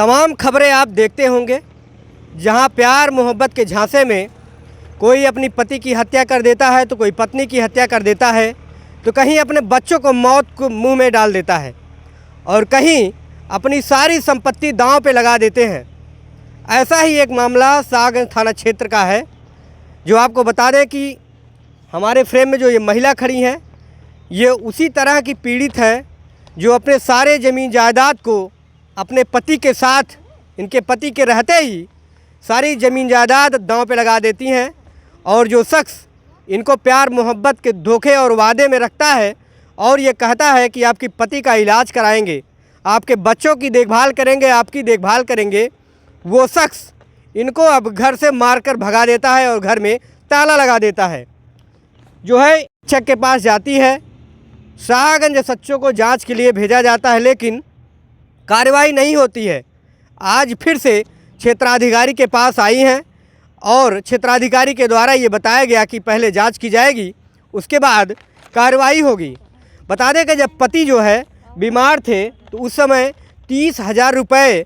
तमाम खबरें आप देखते होंगे, जहां प्यार मोहब्बत के झांसे में कोई अपनी पति की हत्या कर देता है तो कोई पत्नी की हत्या कर देता है, तो कहीं अपने बच्चों को मौत को मुंह में डाल देता है और कहीं अपनी सारी संपत्ति दांव पे लगा देते हैं। ऐसा ही एक मामला शाहगंज थाना क्षेत्र का है, जो आपको बता दें कि हमारे फ्रेम में जो ये महिला खड़ी हैं, ये उसी तरह की पीड़ित है जो अपने सारे ज़मीन जायदाद को अपने पति के साथ, इनके पति के रहते ही सारी ज़मीन जायदाद दांव पे लगा देती हैं। और जो शख्स इनको प्यार मोहब्बत के धोखे और वादे में रखता है और ये कहता है कि आपकी पति का इलाज कराएंगे, आपके बच्चों की देखभाल करेंगे, आपकी देखभाल करेंगे, वो शख्स इनको अब घर से मारकर भगा देता है और घर में ताला लगा देता है। जो है शिक्षक के पास जाती है, शाहगंज सच्चों को जांच के लिए भेजा जाता है, लेकिन कार्रवाई नहीं होती है। आज फिर से क्षेत्राधिकारी के पास आई हैं और क्षेत्राधिकारी के द्वारा ये बताया गया कि पहले जांच की जाएगी, उसके बाद कार्रवाई होगी। बता दें कि जब पति जो है बीमार थे तो उस समय 30,000 रुपये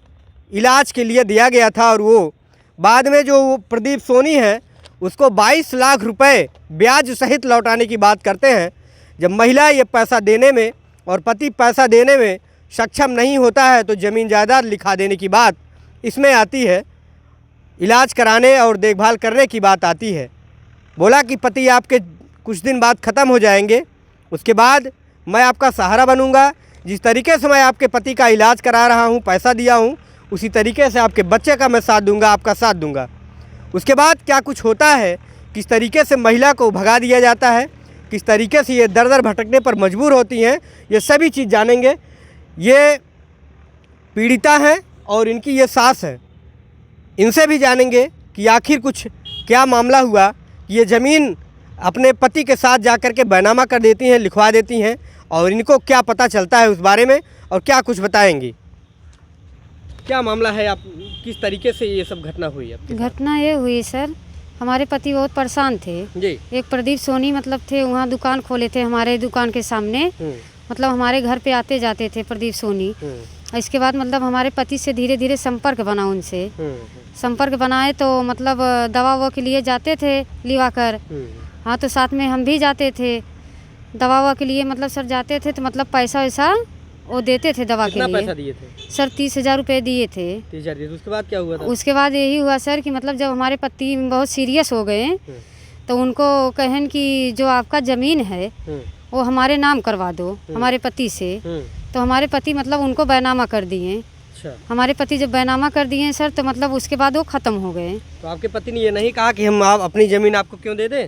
इलाज के लिए दिया गया था और वो बाद में जो प्रदीप सोनी है उसको 22 लाख रुपए ब्याज सहित लौटाने की बात करते हैं। जब महिला ये पैसा देने में और पति पैसा देने में सक्षम नहीं होता है तो ज़मीन जायदाद लिखा देने की बात इसमें आती है, इलाज कराने और देखभाल करने की बात आती है। बोला कि पति आपके कुछ दिन बाद ख़त्म हो जाएंगे, उसके बाद मैं आपका सहारा बनूंगा। जिस तरीके से मैं आपके पति का इलाज करा रहा हूं, पैसा दिया हूं, उसी तरीके से आपके बच्चे का मैं साथ दूंगा, आपका साथ दूंगा। उसके बाद क्या कुछ होता है, किस तरीके से महिला को भगा दिया जाता है, किस तरीके से ये दर दर भटकने पर मजबूर होती हैं, ये सभी चीज़ जानेंगे। ये पीड़िता हैं और इनकी ये सास है, इनसे भी जानेंगे कि आखिर कुछ क्या मामला हुआ। ये ज़मीन अपने पति के साथ जाकर के बैनामा कर देती हैं, लिखवा देती हैं, और इनको क्या पता चलता है उस बारे में और क्या कुछ बताएंगी। क्या मामला है, आप किस तरीके से ये सब घटना हुई है? घटना ये हुई सर, हमारे पति बहुत परेशान थे जी। एक प्रदीप सोनी मतलब थे, वहाँ दुकान खोले थे हमारे दुकान के सामने, मतलब हमारे घर पे आते जाते थे प्रदीप सोनी। इसके बाद मतलब हमारे पति से धीरे धीरे संपर्क बना उनसे, संपर्क बनाए तो मतलब दवा ववा के लिए जाते थे लिवा कर। हाँ, तो साथ में हम भी जाते थे दवा ववा के लिए, मतलब सर जाते थे तो मतलब पैसा वैसा वो देते थे दवा के लिए। पैसा दिए थे सर? 30,000 रुपये दिए थे। 30,000 दिए। उसके बाद क्या हुआ था? उसके बाद यही हुआ सर कि मतलब जब हमारे पति बहुत सीरियस हो गए तो उनको कहन कि जो आपका ज़मीन है वो हमारे नाम करवा दो हमारे पति से। तो हमारे पति मतलब उनको बैनामा कर दिए। अच्छा। हमारे पति जब बैनामा कर दिए सर तो मतलब उसके बाद वो ख़त्म हो गए। तो आपके पति ने ये नहीं कहा कि हम आप अपनी ज़मीन आपको क्यों दे दें?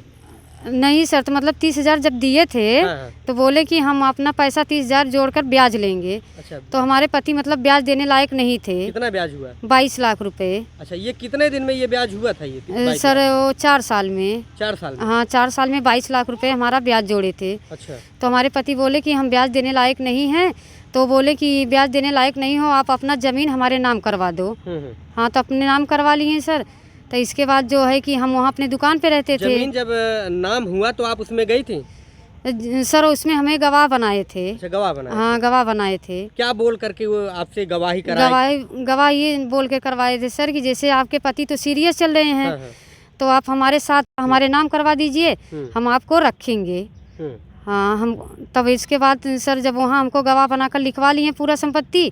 नहीं सर, तो मतलब 30,000 जब दिए थे तो बोले कि हम अपना पैसा 30,000 जोड़कर ब्याज लेंगे। अच्छा। तो हमारे पति मतलब ब्याज देने लायक नहीं थे। कितना ब्याज हुआ? 22 लाख रुपए। अच्छा, ये कितने दिन में ये ब्याज हुआ था? ये सर वो 4 साल में। 4 साल में? हाँ, 4 साल में 22 लाख रुपए हमारा ब्याज जोड़े थे। अच्छा। तो हमारे पति बोले कि हम ब्याज देने लायक नहीं हैं, तो बोले कि ब्याज देने लायक नहीं हो, आप अपना ज़मीन हमारे नाम करवा दो। हाँ, तो अपने नाम करवा लिए सर। तो इसके बाद जो है कि हम वहाँ अपने दुकान पे रहते थे। जमीन जब नाम हुआ तो आप उसमें गई थी? सर उसमें हमें गवाह बनाए थे। अच्छा, गवाह बनाए? हाँ, गवाह बनाए थे। क्या बोल करके वो आपसे गवाही कराए? गवाह ये बोल के करवाए थे सर कि जैसे आपके पति तो सीरियस चल रहे हैं। हाँ। तो आप हमारे साथ हमारे नाम करवा दीजिए, हम आपको रखेंगे। हाँ, हम तब इसके बाद सर जब वहाँ हमको गवाह बनाकर लिखवा लिए पूरा संपत्ति,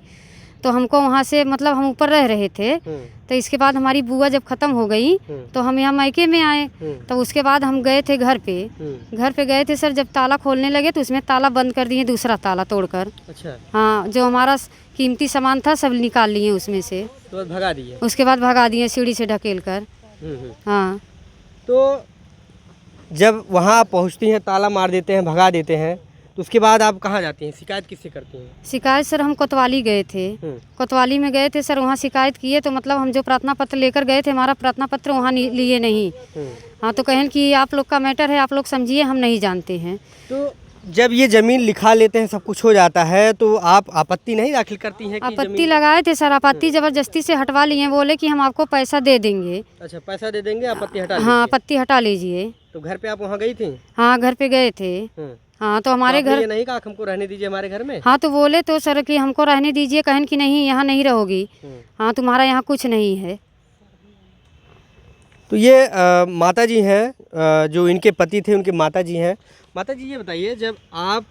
तो हमको वहाँ से मतलब हम ऊपर रह रहे थे। तो इसके बाद हमारी बुआ जब ख़त्म हो गई तो हम यहाँ मायके में आए। तो उसके बाद हम गए थे घर पे। घर पे गए थे सर, जब ताला खोलने लगे तो उसमें ताला बंद कर दिए, दूसरा ताला तोड़कर। अच्छा। हाँ, जो हमारा कीमती सामान था सब निकाल लिए उसमें से। तो भगा दिए? उसके बाद भगा दिए सीढ़ी से ढकेल कर। हाँ। तो जब वहाँ पहुँचती हैं, ताला मार देते हैं, भगा देते हैं, तो उसके बाद आप कहाँ जाती हैं? शिकायत किससे करती हैं? शिकायत सर हम कोतवाली गए थे। कोतवाली में गए थे सर, वहाँ शिकायत किए तो मतलब हम जो प्रार्थना पत्र लेकर गए थे, हमारा प्रार्थना पत्र वहाँ लिए नहीं। हाँ, तो कहें कि आप लोग का मैटर है, आप लोग समझिए, हम नहीं जानते हैं। तो जब ये ज़मीन लिखा लेते हैं, सब कुछ हो जाता है, तो आप आपत्ति नहीं दाखिल करती हैं? आपत्ति लगाए थे सर, आपत्ति ज़बरदस्ती से हटवा लिए, बोले कि हम आपको पैसा दे देंगे। अच्छा, पैसा दे देंगे, आपत्ति हटा? हाँ, आपत्ति हटा लीजिए। तो घर पे आप वहाँ गई थी? हाँ, घर पे गए थे। हाँ तो हमारे आपने घर ये नहीं कहा कि हमको रहने दीजिए हमारे घर में? हाँ तो बोले तो सर कि हमको रहने दीजिए, कहन कि नहीं यहाँ नहीं रहोगी, हाँ तुम्हारा यहाँ कुछ नहीं है। तो ये माता जी हैं, जो इनके पति थे उनके माता जी हैं। माता जी ये बताइए, जब आप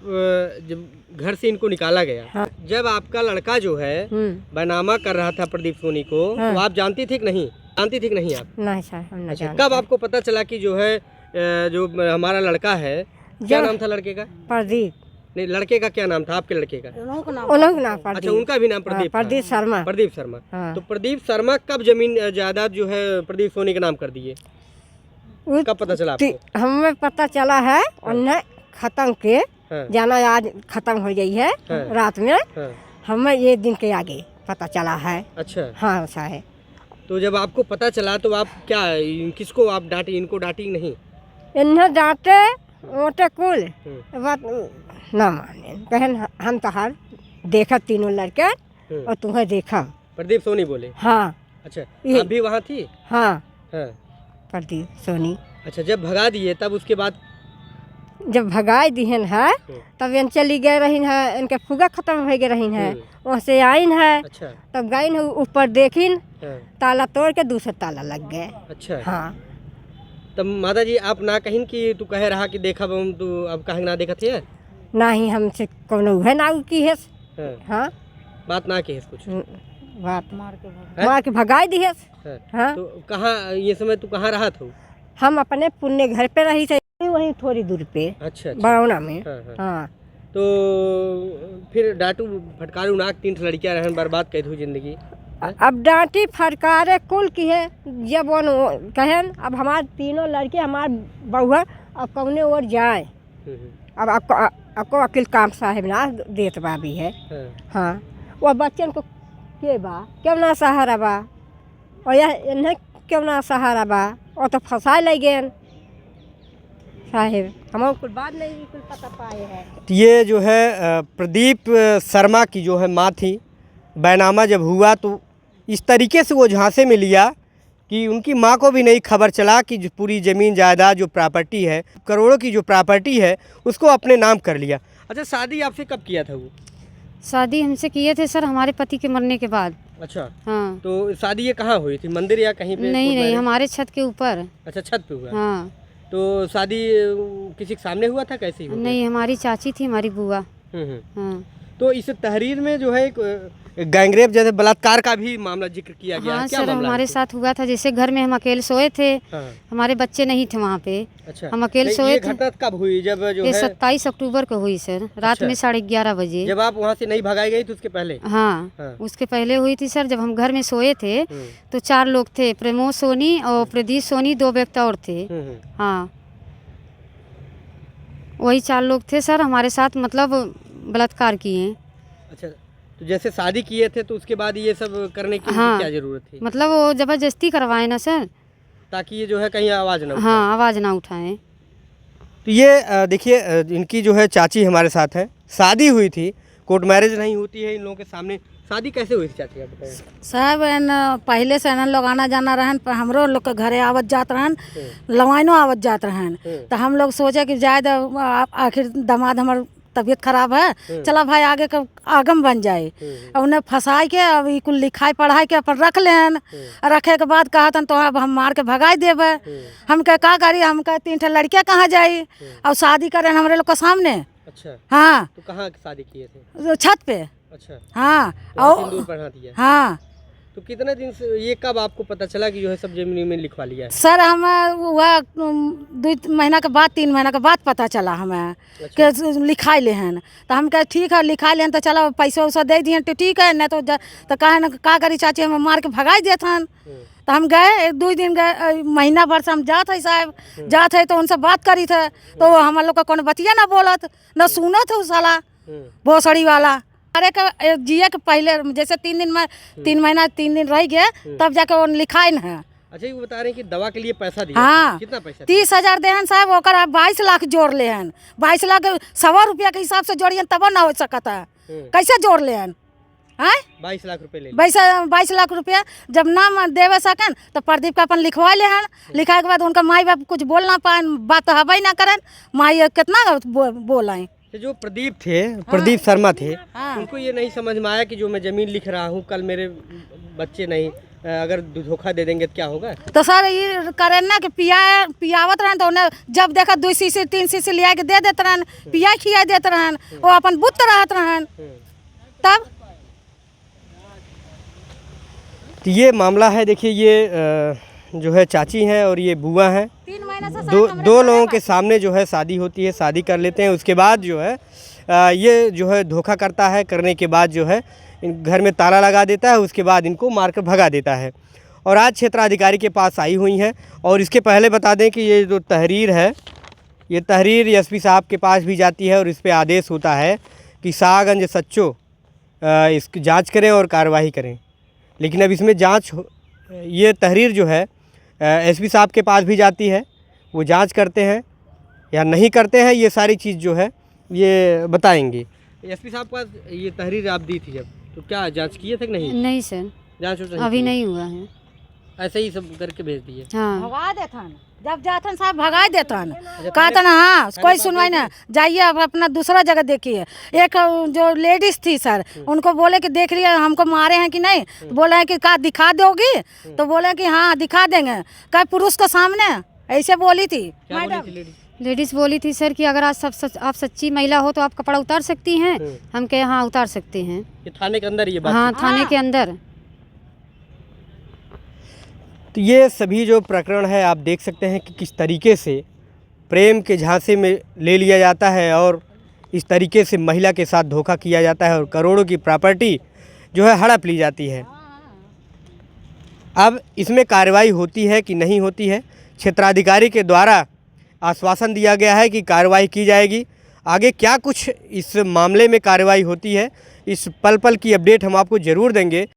जब घर से इनको निकाला गया, हाँ। जब आपका लड़का जो है बैनामा कर रहा था प्रदीप सोनी को, तो आप जानती थी कि नहीं? जानती थी कि नहीं आप? नहीं सर, हम नहीं अच्छा, जानते। कब आपको पता चला कि जो है जो हमारा लड़का है, क्या नाम था लड़के का? प्रदीप। नहीं, लड़के का क्या नाम था, आपके लड़के का? वो लोग ना अच्छा, प्रदीप। उनका भी नाम प्रदीप था। प्रदीप शर्मा। प्रदीप शर्मा। हाँ। तो प्रदीप शर्मा कब जमीन जायदाद जो है प्रदीप सोनी के नाम कर दिए? कब पता चला आपको? हमें पता चला है उन्हें खत्म के हाँ। जाना, आज खत्म हो गई है हाँ। रात में, हाँ। हमें ये दिन के आगे पता चला है। अच्छा, हाँ साहब। तो जब आपको पता चला तो आप क्या, किसको आप डांटे, इनको डांटी नहीं? इन्हें डांटे मोटे कुल बात ना माने, कहन हम तो हर देखा तीनों लड़के और तुम्हें देखा। प्रदीप सोनी बोले? हाँ। अच्छा, ये- आप भी वहाँ थी? हाँ हाँ। प्रदीप सोनी। अच्छा, जब भगा दिए तब उसके बाद? जब भगाई दिहन है तब इन चली गए रही है, इनके फुगा खत्म हो गए रही है, वहाँ से आइन है। अच्छा। तब गई है ऊपर देखिन, हाँ। ताला तोड़ के दूसरा ताला लग गए। अच्छा। हाँ। तब माता जी आप ना कहीं कि तू कहे रहा कि देखा तू, अब कहीं ना देखा थे? ना ही हमसे कोनो है ना की है। हाँ। हाँ। बात ना की है कुछ? बात मार के भगाई दी है। हाँ। हाँ। तो कहाँ ये समय तू कहाँ रहा था? हम अपने पुण्य घर पे रही थे, वहीं थोड़ी दूर पे। अच्छा, अच्छा। बरौना में। हाँ, हाँ। हाँ। तो फिर डांटू फटकारू नाक 3 लड़कियां रहन, बर्बाद कर दू जिंदगी। अब डांटी फटकारे कुल की है, जब वो कहन अब हमारे तीनों लड़के हमार बहुआ अब कौने और जाए, अब आपको अकिल काम साहेब ना देत बा भी है। हाँ। हाँ। वो बच्चन को के बा क्यों ना सहारा बा, और यह इन्हें क्यों ना सहारा बा, और तो फंसा ले गए साहेब, हम कुछ बात नहीं कुछ पता पाए है। तो ये जो है प्रदीप शर्मा की जो है माँ थी, बैनामा जब हुआ तो इस तरीके से वो झांसे में लिया कि उनकी माँ को भी नहीं खबर चला कि जो पूरी ज़मीन जायदाद जो प्रॉपर्टी है, करोड़ों की जो प्रॉपर्टी है, उसको अपने नाम कर लिया। अच्छा, शादी आपसे कब किया था वो? शादी हमसे किए थे सर हमारे पति के मरने के बाद। अच्छा। हाँ। तो शादी ये कहाँ हुई थी, मंदिर या कहीं पे? नहीं नहीं, हमारे छत के ऊपर। अच्छा, छत पे हुआ? हाँ। तो शादी किसी के सामने हुआ था, कैसी हुई? नहीं, हमारी चाची थी, हमारी बुआ। हाँ। तो इस तहरीर में जो है एक गैंगरेप जैसे बलात्कार का भी मामला जिक्र किया गया। हाँ क्या सर, मामला हमारे है? साथ हुआ था, जैसे घर में हम अकेले सोए थे। हाँ। हमारे बच्चे नहीं थे वहाँ पे। अच्छा। हम अकेले नहीं, सोए ये थे। घटना कब हुई? जब जो ये है 27 अक्टूबर को हुई सर, रात अच्छा। में 11:30 बजे। जब आप वहाँ से नहीं भगाई गई तो उसके पहले? हाँ, हाँ। उसके पहले हुई थी सर। जब हम घर में सोए थे तो 4 लोग थे, प्रमोद सोनी और प्रदीप सोनी, 2 व्यक्ति और थे। हाँ, वही 4 लोग थे सर, हमारे साथ मतलब बलात्कार किए। अच्छा, तो जैसे शादी किए थे तो उसके बाद ये सब करने की हाँ। क्या जरूरत थी? मतलब वो ज़बरदस्ती करवाए ना सर। ताकि ये जो है कहीं आवाज़ ना उठाए। हाँ, आवाज़ ना उठाएं। तो ये देखिए, इनकी जो है चाची हमारे साथ है, शादी हुई थी, कोर्ट मैरिज नहीं होती है इन लोगों के सामने। शादी कैसे हुई थी चाची, आप बताइए? साहब पहले से न लोग आना जाना रहन, पर हमरो लोग के घरे आवत जात रहन, लवाइनो आवत जात रहन। तो हम लोग सोचे कि जाए आखिर दामाद हमार तबीयत खराब है, चला भाई आगे का आगम बन जाए। और उन्हें फंसाई के अब कुल लिखाई पढ़ाई के अपन रख लेन, रखे के बाद कहा तो अब हम मार के भगाई देवे। हम क्या करी, हम कह 3 लड़कियाँ कहाँ जाई और शादी करें हमरे लोग के सामने। अच्छा। हाँ। तो कहाँ शादी किए थे? छत पे। अच्छा। हाँ। और सिंदूर पहना दिया? हाँ। तो कितने दिन से, ये कब आपको पता चला कि जो है सब जमीन में लिखवा लिया है? सर हमें हुआ 2 महीना के बाद, 3 महीना के बाद पता चला हमें अच्छा। कि लिखाई ले हैं। तो हम कहे ठीक है लिखाई लें तो चलो पैसा वैसा दे दिए तो ठीक है, नहीं तो कहे न का करी चाची हमें मार के भगाई देते हैं। तो हम गए 2 दिन गए, महीना भर से हम जात है साहब, जात है तो उनसे बात करी थे तो वो हम लोग का कौन बतिया ना बोलत न सुनत है साला भोसड़ी वाला। अरे का जिया के पहले जैसे 3 दिन में 3 महीना 3 दिन रह गए तब जाके वो लिखाई न है। अच्छा, ये बता रहे हैं कि दवा के लिए पैसा दिया? हाँ। कितना पैसा? 30,000 दे हैं साहब, ओकर 22 लाख जोड़ ले हैं। 22 लाख 100 रुपया के हिसाब से जोड़िए तब ना हो सकता है, कैसे जोड़ ले हैं? हाँ 22 लाख रुपए ले 22 लाख रुपया जब नाम देवे सकन तो प्रदीप का अपन लिखवा ले हन। लिखाए के बाद उनका माई बाप कुछ बोल ना पाए, बात तो हवा ही ना करन, माई कितना बोलाएं। जो प्रदीप थे, प्रदीप शर्मा थे, हाँ। उनको ये नहीं समझ में आया कि जो मैं ज़मीन लिख रहा हूँ कल मेरे बच्चे नहीं अगर धोखा दे देंगे तो क्या होगा। तो सर ये करें ना कि पियावत रहन तो उन्हें जब देखा 2 शीशी 3 शीशी लिया के दे देते रहन, पिया खिया देते रहन, वो अपन बुत रहत रहन। तब तो ये मामला है। देखिए ये जो है चाची हैं और ये बुआ हैं। 3 महीने से दो लोगों के सामने जो है शादी होती है, शादी कर लेते हैं, उसके बाद जो है ये जो है धोखा करता है, करने के बाद जो है घर में ताला लगा देता है, उसके बाद इनको मारकर भगा देता है। और आज क्षेत्राधिकारी के पास आई हुई हैं। और इसके पहले बता दें कि ये जो तहरीर है, ये तहरीर एसपी साहब के पास भी जाती है और इस पर आदेश होता है कि शाहगंज सच्चो इसकी जांच करें और कार्रवाई करें। लेकिन अब इसमें जांच ये तहरीर जो है एसपी साहब के पास भी जाती है, वो जांच करते हैं या नहीं करते हैं, ये सारी चीज़ जो है ये बताएंगे। एसपी साहब के पास ये तहरीर आप दी थी जब, तो क्या जांच किए थे कि नहीं? नहीं सर, जांच अभी नहीं हुआ है। ऐसे ही सब करके भेज दिए। हाँ भगा देथन, जब जाथन साहब भगा देथन, कहता ना हाँ कोई सुनवाई ना, जाइए अब अपना दूसरा जगह देखिए। एक जो लेडीज थी सर, उनको बोले कि देख लिया हमको मारे हैं कि नहीं, तो बोला है कि का दिखा दोगी, तो बोले कि हाँ दिखा देंगे। क्या पुरुष के सामने ऐसे बोली थी मैडम। लेडीज़ बोली थी सर कि अगर आज आप सच्ची महिला हो तो आप कपड़ा उतार सकती हैं। हम कहे हाँ उतार सकते हैं। ये थाने के अंदर ये बात? हाँ थाने के अंदर। तो ये सभी जो प्रकरण है आप देख सकते हैं कि किस तरीके से प्रेम के झांसे में ले लिया जाता है और इस तरीके से महिला के साथ धोखा किया जाता है और करोड़ों की प्रॉपर्टी जो है हड़प ली जाती है। अब इसमें कार्रवाई होती है कि नहीं होती है, क्षेत्राधिकारी के द्वारा आश्वासन दिया गया है कि कार्रवाई की जाएगी। आगे क्या कुछ इस मामले में कार्रवाई होती है, इस पल पल की अपडेट हम आपको ज़रूर देंगे।